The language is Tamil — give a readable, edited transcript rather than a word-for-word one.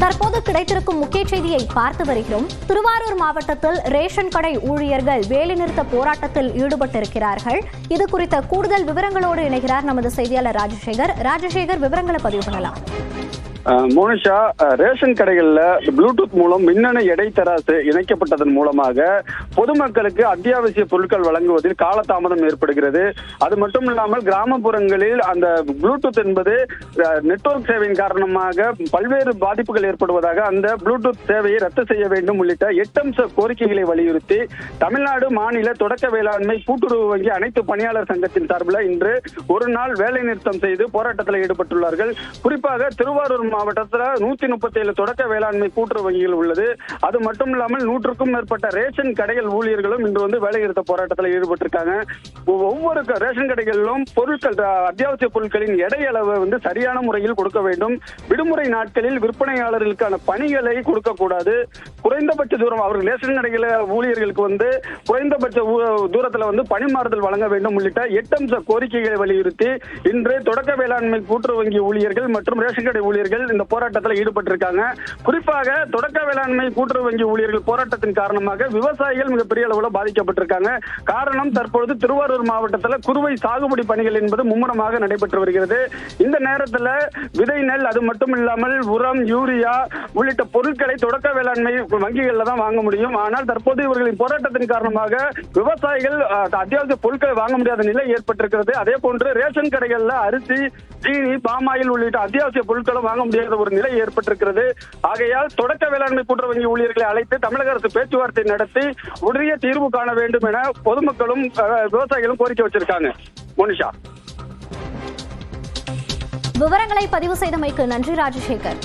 தற்போது கிடைத்திருக்கும் முக்கிய செய்தியை பார்த்து வருகிறோம். திருவாரூர் மாவட்டத்தில் ரேஷன் கடை ஊழியர்கள் வேலைநிறுத்த போராட்டத்தில் ஈடுபட்டிருக்கிறார்கள். இது குறித்த கூடுதல் விவரங்களோடு இணைகிறார் நமது செய்தியாளர் ராஜசேகர். விவரங்களை பதிவு பண்ணலாம். மோனிஷா, ரேஷன் கடைகள்ல ப்ளூடூத் மூலம் மின்னணு எடை தராசு இணைக்கப்பட்டதன் மூலமாக பொதுமக்களுக்கு அத்தியாவசிய பொருட்கள் வழங்குவதில் காலதாமதம் ஏற்படுகிறது. அது மட்டும் இல்லாமல் கிராமப்புறங்களில் அந்த ப்ளூடூத் என்பது நெட்வொர்க் சேவையின் காரணமாக பல்வேறு பாதிப்புகள் ஏற்படுவதாக அந்த ப்ளூடூத் சேவையை ரத்து செய்ய வேண்டும் உள்ளிட்ட 8 அம்ச கோரிக்கைகளை வலியுறுத்தி தமிழ்நாடு மாநில தொடக்க வேளாண்மை கூட்டுறவு வங்கி அனைத்து பணியாளர் சங்கத்தின் சார்பில் இன்று ஒரு நாள் வேலை நிறுத்தம் செய்து போராட்டத்தில் ஈடுபட்டுள்ளார்கள். குறிப்பாக திருவாரூர் மாவட்டத்தில் 137 தொடக்க வேளாண்மை கூட்டுறவு வங்கிகள் உள்ளது. அது மட்டும் இல்லாமல் 100க்கும் மேற்பட்ட ரேஷன் கடைகள் ஊழியர்களும் இன்று வேலை நிறுத்த போராட்டத்தில் ஈடுபட்டிருக்காங்க. ஒவ்வொரு ரேஷன் கடைகளிலும் பொருட்கள், அத்தியாவசிய பொருட்களின் எடை அளவு சரியான முறையில் கொடுக்க வேண்டும். விடுமுறை நாட்களில் விற்பனையாளர்களுக்கான பணிகளை கொடுக்கக்கூடாது. குறைந்தபட்ச தூரம் அவர்கள் ரேஷன் கடைகள ஊழியர்களுக்கு குறைந்தபட்ச தூரத்தில் பணிமாறுதல் வழங்க வேண்டும் உள்ளிட்ட 8 அம்ச கோரிக்கைகளை வலியுறுத்தி இன்று தொடக்க வேளாண்மை கூட்டுறவு வங்கி ஊழியர்கள் மற்றும் ரேஷன் கடை ஊழியர்கள் இந்த போராட்டத்தில் ஈடுபட்டிருக்காங்க. குறிப்பாக தொடக்க வேளாண்மை கூட்டுறவு வங்கி ஊழியர்கள் போராட்டத்தின் காரணமாக விவசாயிகள் மிகப்பெரிய அளவில் பாதிக்கப்பட்டிருக்காங்க. காரணம், தற்பொழுது திருவாரூர் மாவட்டத்தில் குறுவை சாகுபடி பணிகள் என்பது மும்முரமாக நடைபெற்று வருகிறது. இந்த நேரத்தில் விதை நெல், அது மட்டும் இல்லாமல் உரம், யூரியா உள்ளிட்ட பொருட்களை தொடக்க வேளாண்மை வங்கிகளில் தான் வாங்க முடியும். ஆனால் தற்போது இவர்களின் போராட்டத்தின் காரணமாக விவசாயிகள் அத்தியாவசிய பொருட்களை வாங்க முடியாத நிலை ஏற்பட்டிருக்கிறது. அதே போன்று ரேஷன் கடைகளில் அரிசி, சீனி, பாமாயில் உள்ளிட்ட அத்தியாவசிய பொருட்களும் வாங்க முடியாத ஒரு நிலை ஏற்பட்டிருக்கிறது. ஆகையால் தொடக்க வேளாண்மை கூட்டுறவு வங்கி ஊழியர்களை அழைத்து தமிழக அரசு பேச்சுவார்த்தை நடத்தி உரிய தீர்வு காண வேண்டும் என பொதுமக்களும் விவசாயிகளும் கோரிக்கை வச்சிருக்காங்க. மோனிஷா, விவரங்களை பதிவு செய்தமைக்கு நன்றி ராஜசேகர்.